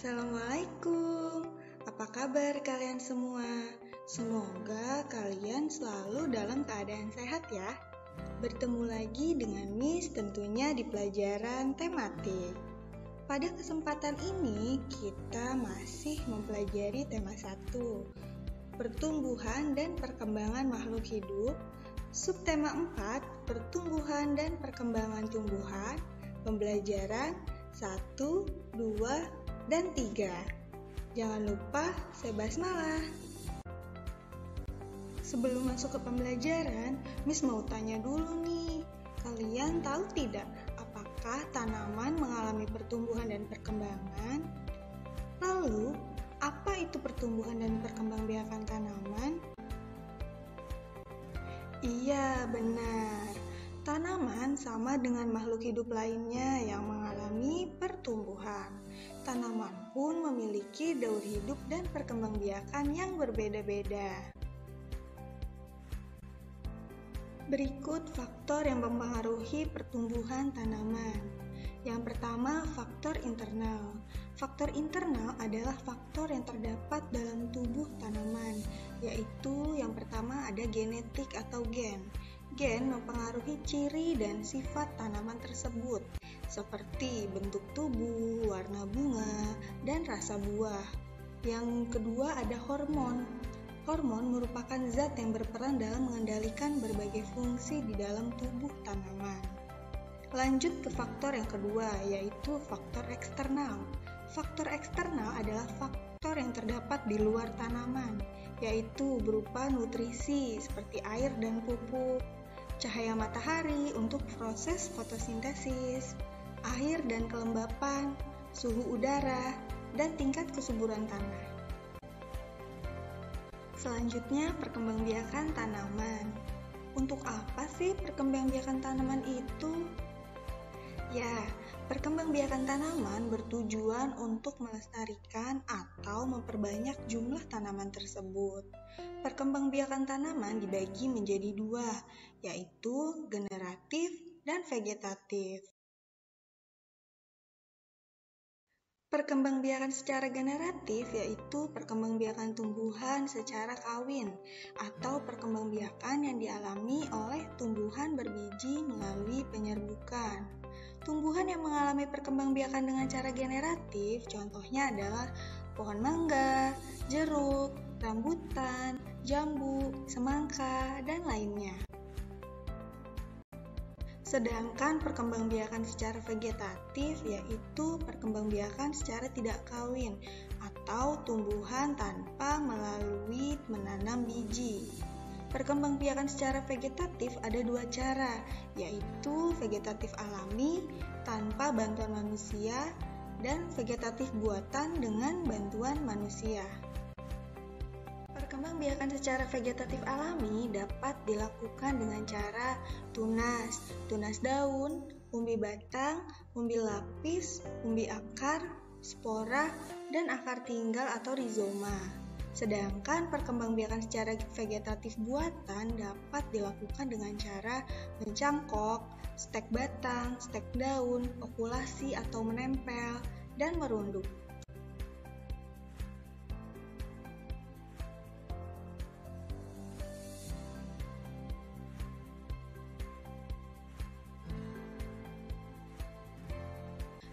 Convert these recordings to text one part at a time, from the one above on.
Assalamualaikum, apa kabar kalian semua? Semoga kalian selalu dalam keadaan sehat ya. Bertemu lagi dengan Miss tentunya di pelajaran tematik. Pada kesempatan ini kita masih mempelajari tema 1, pertumbuhan dan perkembangan makhluk hidup. Subtema 4, pertumbuhan dan perkembangan tumbuhan. Pembelajaran 1, 2, dan 3. Jangan lupa saya basmalah. Sebelum masuk ke pembelajaran, Miss mau tanya dulu nih. Kalian tahu tidak apakah tanaman mengalami pertumbuhan dan perkembangan? Lalu, apa itu pertumbuhan dan perkembangbiakan tanaman? Iya, benar. Tanaman sama dengan makhluk hidup lainnya yang mengalami pertumbuhan. Tanaman pun memiliki daur hidup dan perkembangbiakan yang berbeda-beda. Berikut faktor yang mempengaruhi pertumbuhan tanaman. Yang pertama, faktor internal. Faktor internal adalah faktor yang terdapat dalam tubuh tanaman, yaitu yang pertama ada genetik atau gen. Gen mempengaruhi ciri dan sifat tanaman tersebut, seperti bentuk tubuh, warna bunga, dan rasa buah. Yang kedua ada hormon. Hormon merupakan zat yang berperan dalam mengendalikan berbagai fungsi di dalam tubuh tanaman. Lanjut ke faktor yang kedua, yaitu faktor eksternal. Faktor eksternal adalah faktor yang terdapat di luar tanaman, yaitu berupa nutrisi seperti air dan pupuk, cahaya matahari untuk proses fotosintesis, air dan kelembapan, suhu udara, dan tingkat kesuburan tanah. Selanjutnya, perkembangbiakan tanaman. Untuk apa sih perkembangbiakan tanaman itu? Ya, perkembangbiakan tanaman bertujuan untuk melestarikan atau memperbanyak jumlah tanaman tersebut. Perkembangbiakan tanaman dibagi menjadi dua, yaitu generatif dan vegetatif. Perkembangbiakan secara generatif yaitu perkembangbiakan tumbuhan secara kawin atau perkembangbiakan yang dialami oleh tumbuhan berbiji melalui penyerbukan. Tumbuhan yang mengalami perkembangbiakan dengan cara generatif contohnya adalah pohon mangga, jeruk, rambutan, jambu, semangka, dan lainnya. Sedangkan perkembangbiakan secara vegetatif yaitu perkembangbiakan secara tidak kawin atau tumbuhan tanpa melalui menanam biji. Perkembangbiakan secara vegetatif ada dua cara, yaitu vegetatif alami tanpa bantuan manusia dan vegetatif buatan dengan bantuan manusia. Perkembangbiakan secara vegetatif alami dapat dilakukan dengan cara tunas daun, umbi batang, umbi lapis, umbi akar, spora, dan akar tinggal atau rizoma. Sedangkan perkembangbiakan secara vegetatif buatan dapat dilakukan dengan cara mencangkok, stek batang, stek daun, okulasi atau menempel, dan merunduk.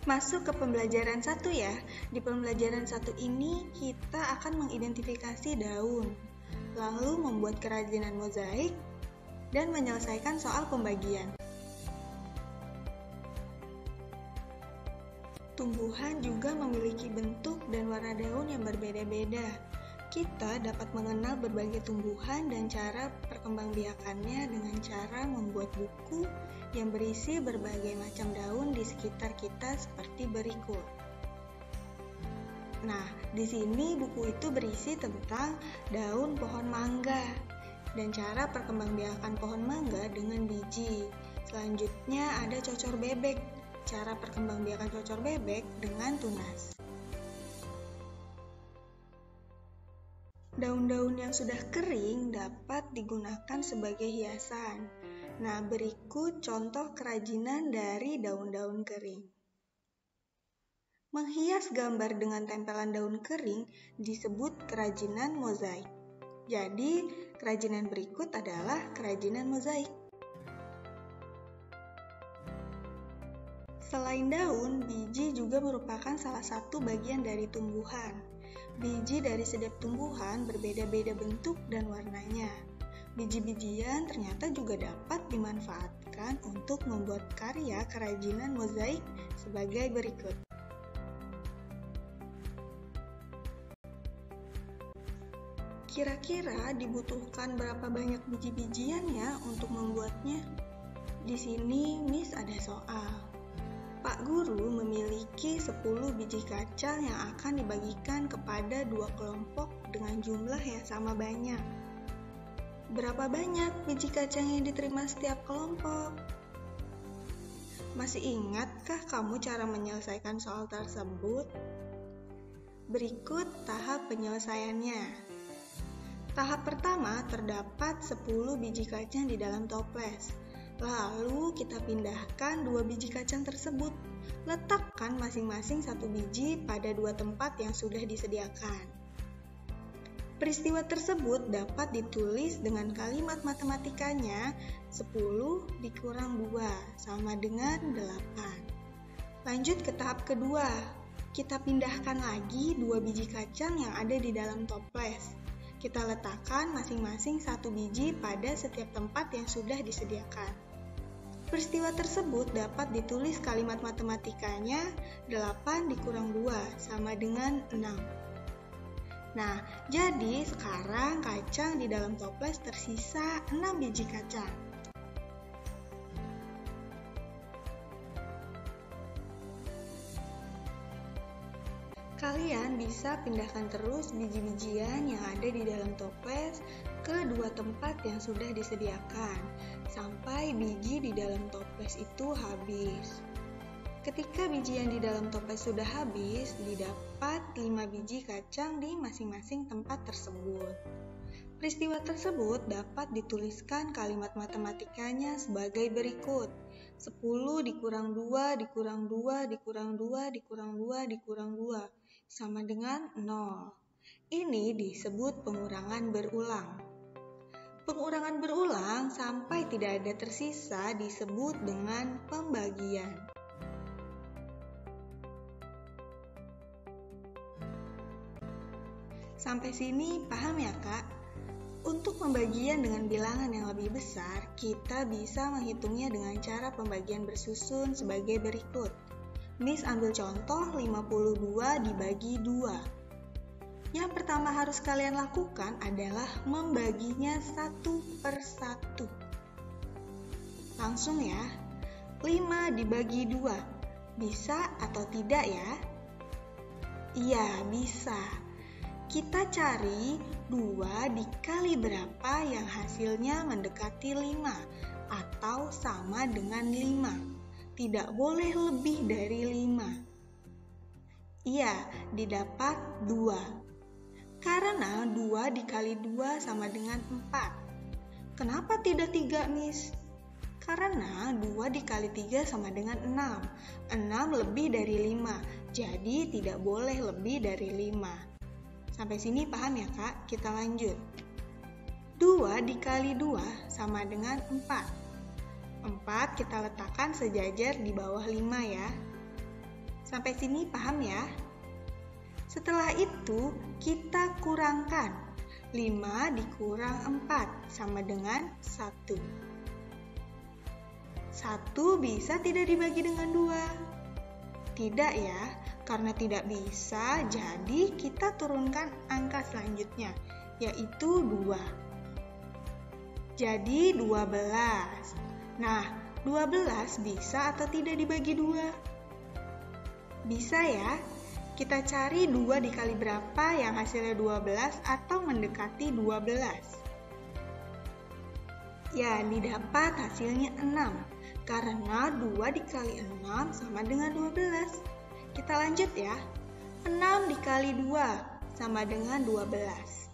Masuk ke pembelajaran 1 ya. Di pembelajaran 1 ini kita akan mengidentifikasi daun, lalu membuat kerajinan mozaik, dan menyelesaikan soal pembagian. Tumbuhan juga memiliki bentuk dan warna daun yang berbeda-beda. Kita dapat mengenal berbagai tumbuhan dan cara perkembangbiakannya dengan cara membuat buku yang berisi berbagai macam daun di sekitar kita seperti berikut. Nah, di sini buku itu berisi tentang daun pohon mangga dan cara perkembangbiakan pohon mangga dengan biji. Selanjutnya ada cocor bebek, cara perkembangbiakan cocor bebek dengan tunas. Daun-daun yang sudah kering dapat digunakan sebagai hiasan. Nah, berikut contoh kerajinan dari daun-daun kering. Menghias gambar dengan tempelan daun kering disebut kerajinan mozaik. Jadi, kerajinan berikut adalah kerajinan mozaik. Selain daun, biji juga merupakan salah satu bagian dari tumbuhan. Biji dari setiap tumbuhan berbeda-beda bentuk dan warnanya. Biji-bijian ternyata juga dapat dimanfaatkan untuk membuat karya kerajinan mozaik sebagai berikut. Kira-kira dibutuhkan berapa banyak biji-bijian ya untuk membuatnya? Di sini Miss ada soal. Pak Guru memiliki 10 biji kacang yang akan dibagikan kepada 2 kelompok dengan jumlah yang sama banyak. Berapa banyak biji kacang yang diterima setiap kelompok? Masih ingatkah kamu cara menyelesaikan soal tersebut? Berikut tahap penyelesaiannya. Tahap pertama terdapat 10 biji kacang di dalam toples. Lalu kita pindahkan 2 biji kacang tersebut. Letakkan masing-masing 1 biji pada 2 tempat yang sudah disediakan. Peristiwa tersebut dapat ditulis dengan kalimat matematikanya 10 dikurang 2 sama dengan 8. Lanjut ke tahap kedua. Kita pindahkan lagi 2 biji kacang yang ada di dalam toples. Kita letakkan masing-masing 1 biji pada setiap tempat yang sudah disediakan. Peristiwa tersebut dapat ditulis kalimat matematikanya 8 dikurang 2 sama dengan 6. Nah, jadi sekarang kacang di dalam toples tersisa 6 biji kacang. Kalian bisa pindahkan terus biji-bijian yang ada di dalam toples ke 2 tempat yang sudah disediakan, sampai biji di dalam toples itu habis. Ketika biji yang di dalam toples sudah habis, didapat 5 biji kacang di masing-masing tempat tersebut. Peristiwa tersebut dapat dituliskan kalimat matematikanya sebagai berikut. 10 dikurang 2 dikurang 2 dikurang 2 dikurang 2 dikurang 2 sama dengan 0. Ini disebut pengurangan berulang. Pengurangan berulang sampai tidak ada tersisa disebut dengan pembagian. Sampai sini paham ya Kak? Untuk pembagian dengan bilangan yang lebih besar, kita bisa menghitungnya dengan cara pembagian bersusun sebagai berikut. Miss ambil contoh 52 dibagi 2. Yang pertama harus kalian lakukan adalah membaginya 1/1. Langsung ya, 5 dibagi 2. Bisa atau tidak ya? Iya, bisa. Kita cari 2 dikali berapa yang hasilnya mendekati 5 atau sama dengan 5. Tidak boleh lebih dari 5. Iya, didapat 2. Karena 2 dikali 2 sama dengan 4. Kenapa tidak 3, Miss? Karena 2 dikali 3 sama dengan 6. 6 lebih dari 5, jadi tidak boleh lebih dari 5. Sampai sini paham ya Kak? Kita lanjut. 2 dikali 2 sama dengan 4. 4 kita letakkan sejajar di bawah 5 ya. Sampai sini paham ya? Setelah itu kita kurangkan. 5 dikurang 4 sama dengan 1. 1 bisa tidak dibagi dengan 2? Tidak ya, karena tidak bisa, jadi kita turunkan angka selanjutnya, yaitu 2. Jadi 12. Nah, 12 bisa atau tidak dibagi 2? Bisa ya. Kita cari 2 dikali berapa yang hasilnya 12 atau mendekati 12. Ya, didapat hasilnya 6. Karena 2 dikali 6 sama dengan 12. Kita lanjut ya. 6 dikali 2 sama dengan 12.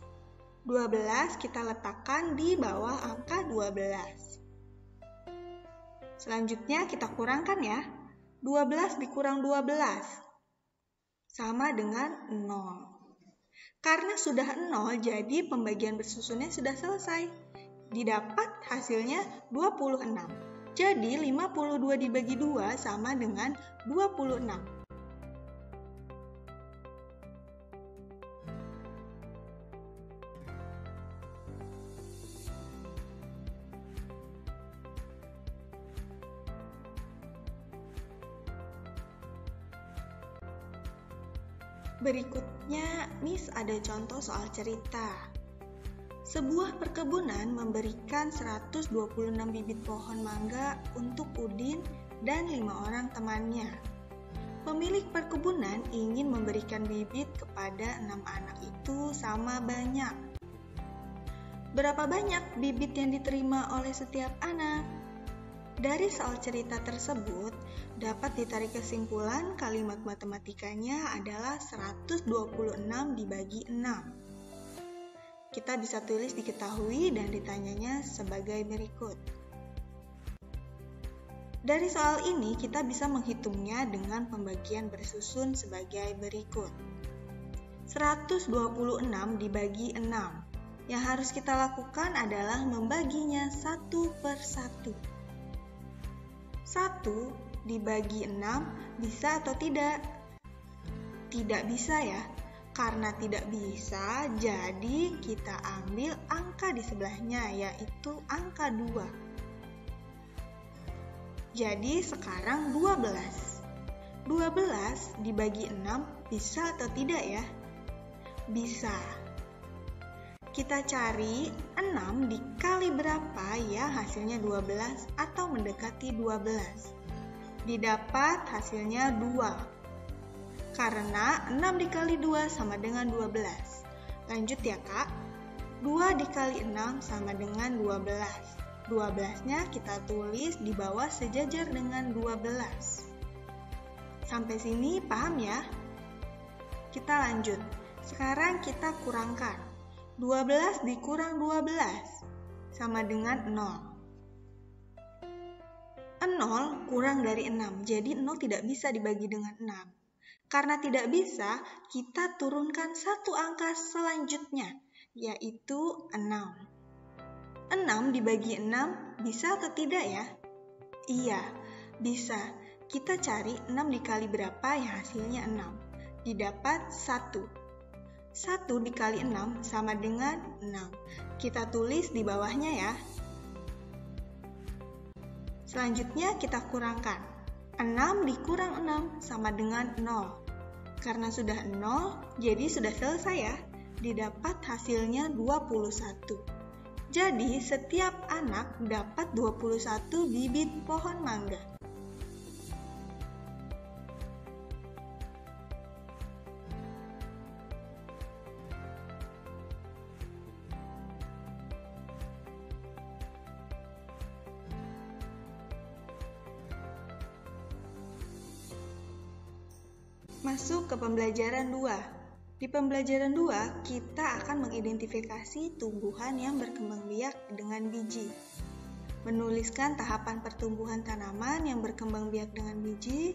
12 kita letakkan di bawah angka 12. Selanjutnya kita kurangkan ya. 12 dikurang 12. sama dengan 0. Karena sudah 0, jadi pembagian bersusunnya sudah selesai. Didapat hasilnya 26. Jadi 52 dibagi 2 sama dengan 26. Berikutnya, Miss ada contoh soal cerita. Sebuah perkebunan memberikan 126 bibit pohon mangga untuk Udin dan 5 orang temannya. Pemilik perkebunan ingin memberikan bibit kepada 6 anak itu sama banyak. Berapa banyak bibit yang diterima oleh setiap anak? Dari soal cerita tersebut, dapat ditarik kesimpulan kalimat matematikanya adalah 126 dibagi 6. Kita bisa tulis diketahui dan ditanyanya sebagai berikut. Dari soal ini, kita bisa menghitungnya dengan pembagian bersusun sebagai berikut. 126 dibagi 6. Yang harus kita lakukan adalah membaginya satu per satu. 1 dibagi 6 bisa atau tidak? Tidak bisa ya. Karena tidak bisa, jadi kita ambil angka di sebelahnya, yaitu angka 2. Jadi sekarang 12. 12 dibagi 6 bisa atau tidak ya? Bisa. Kita cari 6 dikali berapa ya hasilnya 12 atau mendekati 12. Didapat hasilnya 2. Karena 6 dikali 2 sama dengan 12. Lanjut ya Kak. 2 dikali 6 sama dengan 12. 12-nya kita tulis di bawah sejajar dengan 12. Sampai sini paham ya? Kita lanjut. Sekarang kita kurangkan. 12 dikurang 12 sama dengan 0. 0 kurang dari 6, jadi 0 tidak bisa dibagi dengan 6. Karena tidak bisa, kita turunkan satu angka selanjutnya, yaitu 6. 6 dibagi 6 bisa atau tidak ya? Iya, bisa. Kita cari 6 dikali berapa yang hasilnya 6. Didapat 1. 1 dikali 6 sama dengan 6. Kita tulis di bawahnya ya. Selanjutnya kita kurangkan. 6 dikurang 6 sama dengan 0. Karena sudah 0, jadi sudah selesai ya. Didapat hasilnya 21. Jadi setiap anak dapat 21 bibit pohon mangga. Masuk ke pembelajaran 2. Di pembelajaran 2, kita akan mengidentifikasi tumbuhan yang berkembang biak dengan biji. Menuliskan tahapan pertumbuhan tanaman yang berkembang biak dengan biji,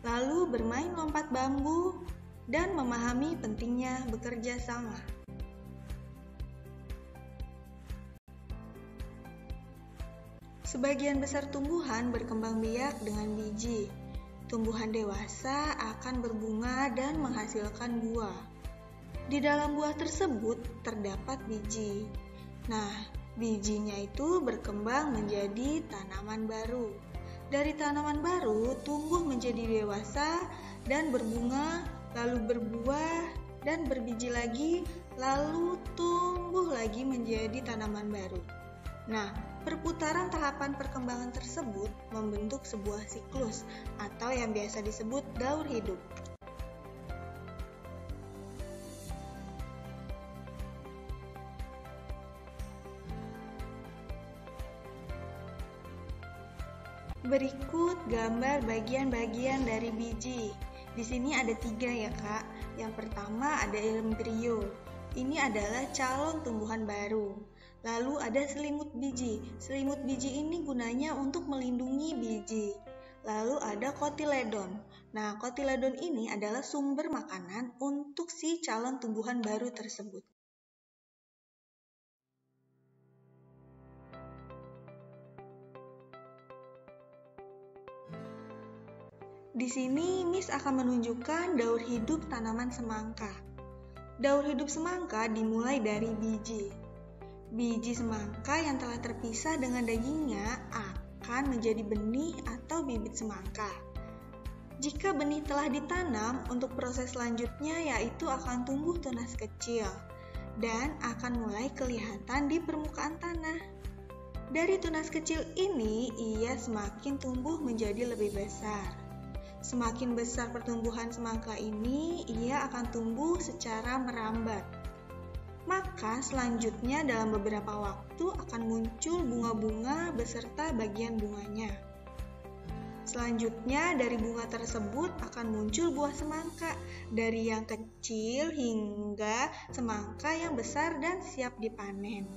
lalu bermain lompat bambu, dan memahami pentingnya bekerja sama. Sebagian besar tumbuhan berkembang biak dengan biji. Tumbuhan dewasa akan berbunga dan menghasilkan buah. Di dalam buah tersebut terdapat biji. Nah, bijinya itu berkembang menjadi tanaman baru. Dari tanaman baru tumbuh menjadi dewasa dan berbunga, lalu berbuah dan berbiji lagi, lalu tumbuh lagi menjadi tanaman baru. Nah, perputaran tahapan perkembangan tersebut membentuk sebuah siklus atau yang biasa disebut daur hidup. Berikut gambar bagian-bagian dari biji. Di sini ada 3 ya Kak. Yang pertama ada embrio. Ini adalah calon tumbuhan baru. Lalu ada selimut biji. Selimut biji ini gunanya untuk melindungi biji. lalu ada kotiledon. Nah, kotiledon ini adalah sumber makanan untuk si calon tumbuhan baru tersebut. Di sini Miss akan menunjukkan daur hidup tanaman semangka. Daur hidup semangka dimulai dari biji. Biji semangka yang telah terpisah dengan dagingnya akan menjadi benih atau bibit semangka. Jika benih telah ditanam, untuk proses selanjutnya yaitu akan tumbuh tunas kecil dan akan mulai kelihatan di permukaan tanah. Dari tunas kecil ini, ia semakin tumbuh menjadi lebih besar. Semakin besar pertumbuhan semangka ini, ia akan tumbuh secara merambat. Maka selanjutnya dalam beberapa waktu akan muncul bunga-bunga beserta bagian bunganya. Selanjutnya dari bunga tersebut akan muncul buah semangka, dari yang kecil hingga semangka yang besar dan siap dipanen.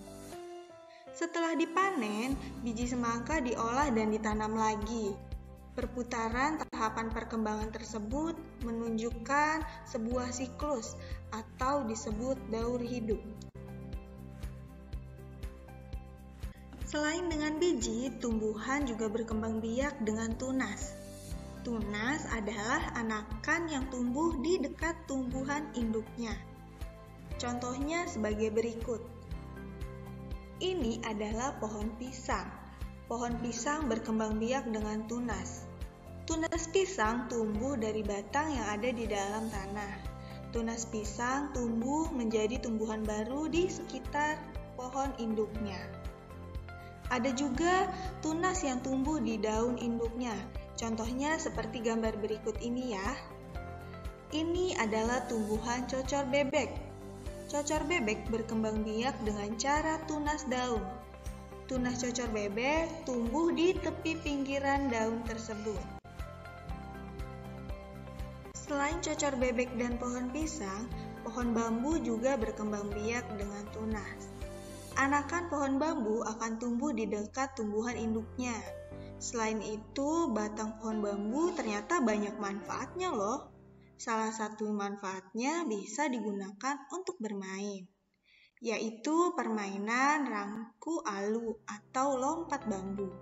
Setelah dipanen, biji semangka diolah dan ditanam lagi. Perputaran tahapan perkembangan tersebut menunjukkan sebuah siklus atau disebut daur hidup. Selain dengan biji, tumbuhan juga berkembang biak dengan tunas. Tunas adalah anakan yang tumbuh di dekat tumbuhan induknya. Contohnya sebagai berikut. Ini adalah pohon pisang. Pohon pisang berkembang biak dengan tunas. Tunas pisang tumbuh dari batang yang ada di dalam tanah. Tunas pisang tumbuh menjadi tumbuhan baru di sekitar pohon induknya. Ada juga tunas yang tumbuh di daun induknya. Contohnya seperti gambar berikut ini ya. Ini adalah tumbuhan cocor bebek. Cocor bebek berkembang biak dengan cara tunas daun. Tunas cocor bebek tumbuh di tepi pinggiran daun tersebut. Selain cocor bebek dan pohon pisang, pohon bambu juga berkembang biak dengan tunas. Anakan pohon bambu akan tumbuh di dekat tumbuhan induknya. Selain itu, batang pohon bambu ternyata banyak manfaatnya loh. Salah satu manfaatnya bisa digunakan untuk bermain, yaitu permainan rangku alu atau lompat bambu.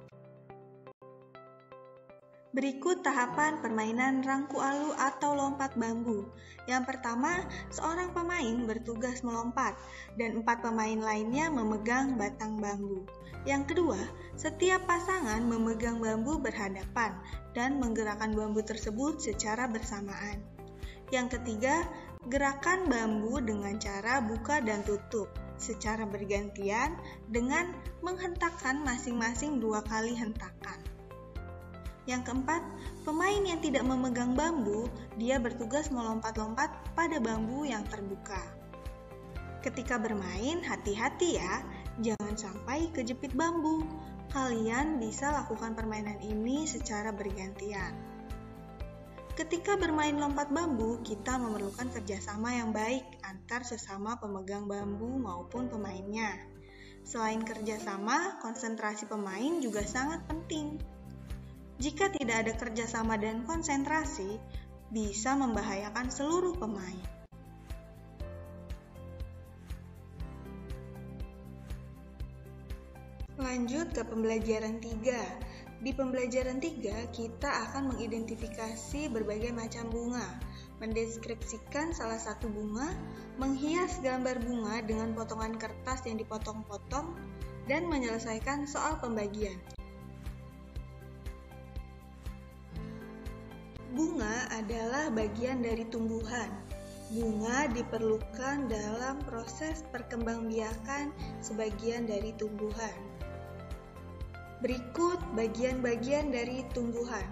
Berikut tahapan permainan rangku alu atau lompat bambu. Yang pertama, seorang pemain bertugas melompat dan 4 pemain lainnya memegang batang bambu. Yang kedua, setiap pasangan memegang bambu berhadapan dan menggerakkan bambu tersebut secara bersamaan. Yang ketiga, gerakan bambu dengan cara buka dan tutup secara bergantian dengan menghentakkan masing-masing 2 kali hentakan. Yang keempat, pemain yang tidak memegang bambu, dia bertugas melompat-lompat pada bambu yang terbuka. Ketika bermain, hati-hati ya, jangan sampai kejepit bambu. Kalian bisa lakukan permainan ini secara bergantian. Ketika bermain lompat bambu, kita memerlukan kerjasama yang baik antar sesama pemegang bambu maupun pemainnya. Selain kerjasama, konsentrasi pemain juga sangat penting. Jika tidak ada kerjasama dan konsentrasi, bisa membahayakan seluruh pemain. Lanjut ke pembelajaran 3. Di pembelajaran 3, kita akan mengidentifikasi berbagai macam bunga, mendeskripsikan salah satu bunga, menghias gambar bunga dengan potongan kertas yang dipotong-potong, dan menyelesaikan soal pembagian. Bunga adalah bagian dari tumbuhan. Bunga diperlukan dalam proses perkembangbiakan sebagian dari tumbuhan. Berikut bagian-bagian dari tumbuhan.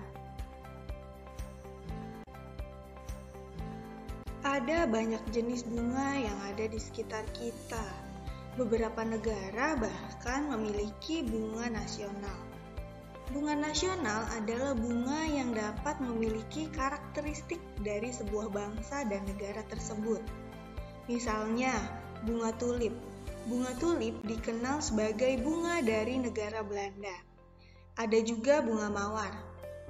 Ada banyak jenis bunga yang ada di sekitar kita. Beberapa negara bahkan memiliki bunga nasional. Bunga nasional adalah bunga yang dapat memiliki karakteristik dari sebuah bangsa dan negara tersebut. Misalnya, bunga tulip. Bunga tulip dikenal sebagai bunga dari negara Belanda. Ada juga bunga mawar.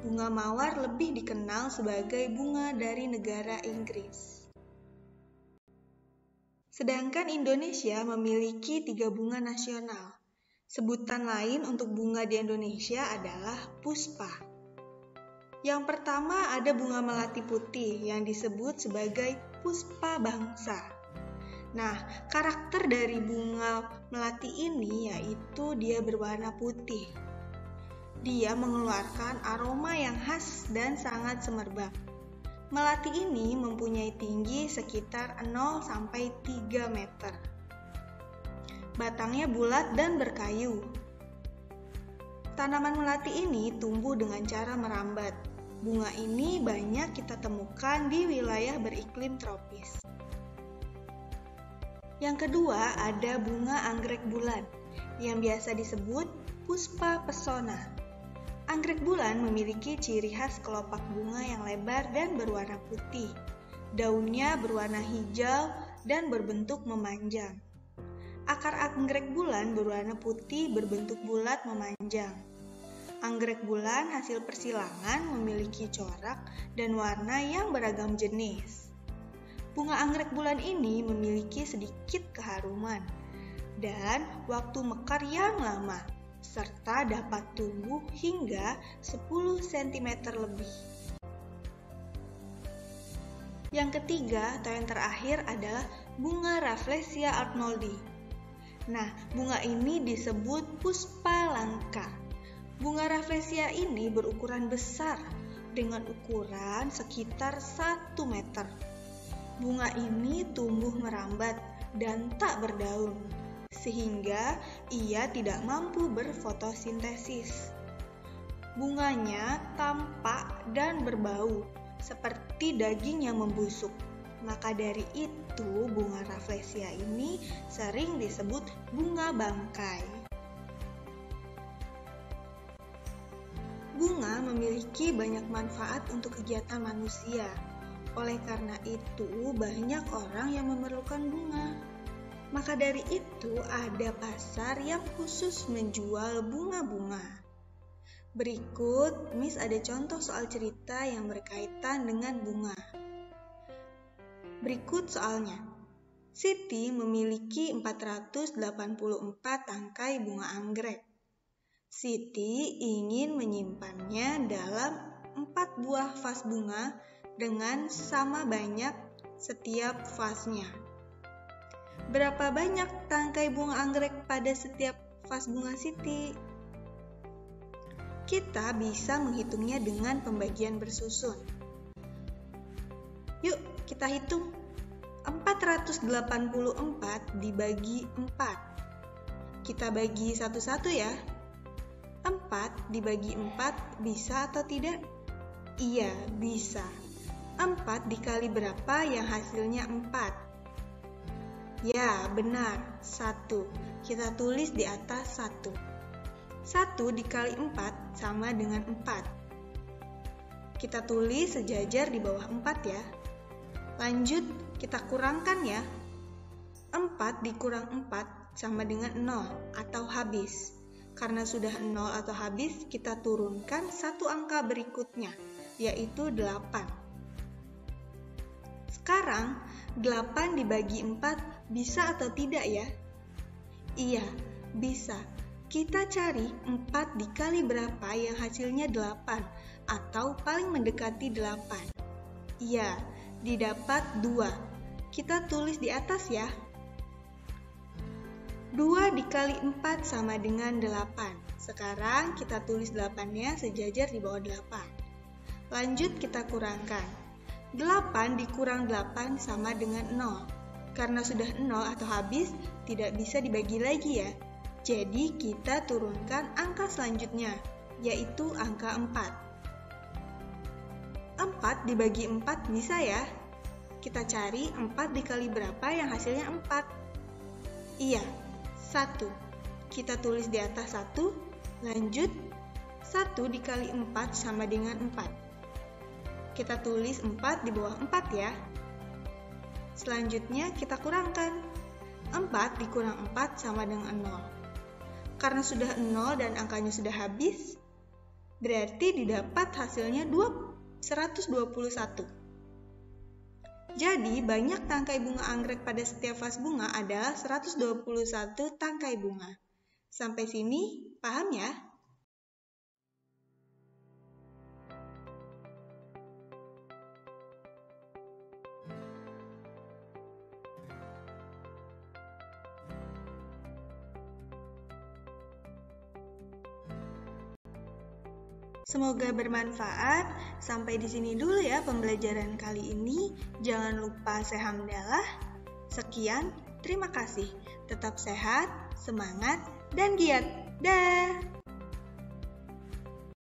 Bunga mawar lebih dikenal sebagai bunga dari negara Inggris. Sedangkan Indonesia memiliki 3 bunga nasional. Sebutan lain untuk bunga di Indonesia adalah puspa. Yang pertama ada bunga melati putih yang disebut sebagai puspa bangsa. Nah, karakter dari bunga melati ini yaitu dia berwarna putih. Dia mengeluarkan aroma yang khas dan sangat semerbak. Melati ini mempunyai tinggi sekitar 0-3 meter. Batangnya bulat dan berkayu. Tanaman melati ini tumbuh dengan cara merambat. Bunga ini banyak kita temukan di wilayah beriklim tropis. Yang kedua ada bunga anggrek bulan yang biasa disebut puspa pesona. Anggrek bulan memiliki ciri khas kelopak bunga yang lebar dan berwarna putih. Daunnya berwarna hijau dan berbentuk memanjang. Akar anggrek bulan berwarna putih berbentuk bulat memanjang. Anggrek bulan hasil persilangan memiliki corak dan warna yang beragam jenis. Bunga anggrek bulan ini memiliki sedikit keharuman dan waktu mekar yang lama, serta dapat tumbuh hingga 10 cm lebih. Yang ketiga atau yang terakhir adalah bunga Rafflesia arnoldi. Nah, bunga ini disebut puspa langka. Bunga Rafflesia ini berukuran besar dengan ukuran sekitar 1 meter. Bunga ini tumbuh merambat dan tak berdaun, sehingga ia tidak mampu berfotosintesis. Bunganya tampak dan berbau, seperti daging yang membusuk. Maka dari itu, bunga Rafflesia ini sering disebut bunga bangkai. Bunga memiliki banyak manfaat untuk kegiatan manusia. Oleh karena itu, banyak orang yang memerlukan bunga. Maka dari itu, ada pasar yang khusus menjual bunga-bunga. Berikut, Miss ada contoh soal cerita yang berkaitan dengan bunga. Berikut soalnya. Siti memiliki 484 tangkai bunga anggrek. Siti ingin menyimpannya dalam 4 buah vas bunga dengan sama banyak setiap vasnya. Berapa banyak tangkai bunga anggrek pada setiap vas bunga Siti? Kita bisa menghitungnya dengan pembagian bersusun. Yuk, kita hitung. 484 dibagi 4. Kita bagi satu-satu ya. 4 dibagi 4 bisa atau tidak? Iya, bisa. 4 dikali berapa yang hasilnya 4? Ya, benar, 1. Kita tulis di atas 1. 1 dikali 4 sama dengan 4. Kita tulis sejajar di bawah 4 ya. Lanjut, kita kurangkan ya. 4 dikurang 4 sama dengan 0 atau habis. Karena sudah 0 atau habis, kita turunkan satu angka berikutnya, yaitu 8. Sekarang, 8 dibagi 4 bisa atau tidak ya? Iya, bisa. Kita cari 4 dikali berapa yang hasilnya 8 atau paling mendekati 8. Iya, didapat 2. Kita tulis di atas ya. 2 dikali 4 sama dengan 8. Sekarang kita tulis 8-nya sejajar di bawah 8. Lanjut kita kurangkan. 8 dikurang 8 sama dengan 0. Karena sudah 0 atau habis, tidak bisa dibagi lagi ya. Jadi kita turunkan angka selanjutnya, yaitu angka 4. 4 dibagi 4 bisa ya? Kita cari 4 dikali berapa yang hasilnya 4? Iya, 1. Kita tulis di atas 1, lanjut 1 dikali 4 sama dengan 4. Kita tulis 4 di bawah 4 ya. Selanjutnya kita kurangkan. 4 dikurang 4 sama dengan 0. Karena sudah 0 dan angkanya sudah habis, berarti didapat hasilnya 121. Jadi, banyak tangkai bunga anggrek pada setiap vas bunga adalah 121 tangkai bunga. Sampai sini, paham ya? Semoga bermanfaat. Sampai di sini dulu ya pembelajaran kali ini. Jangan lupa sehamdalah. Sekian, terima kasih. Tetap sehat, semangat, dan giat. Dah.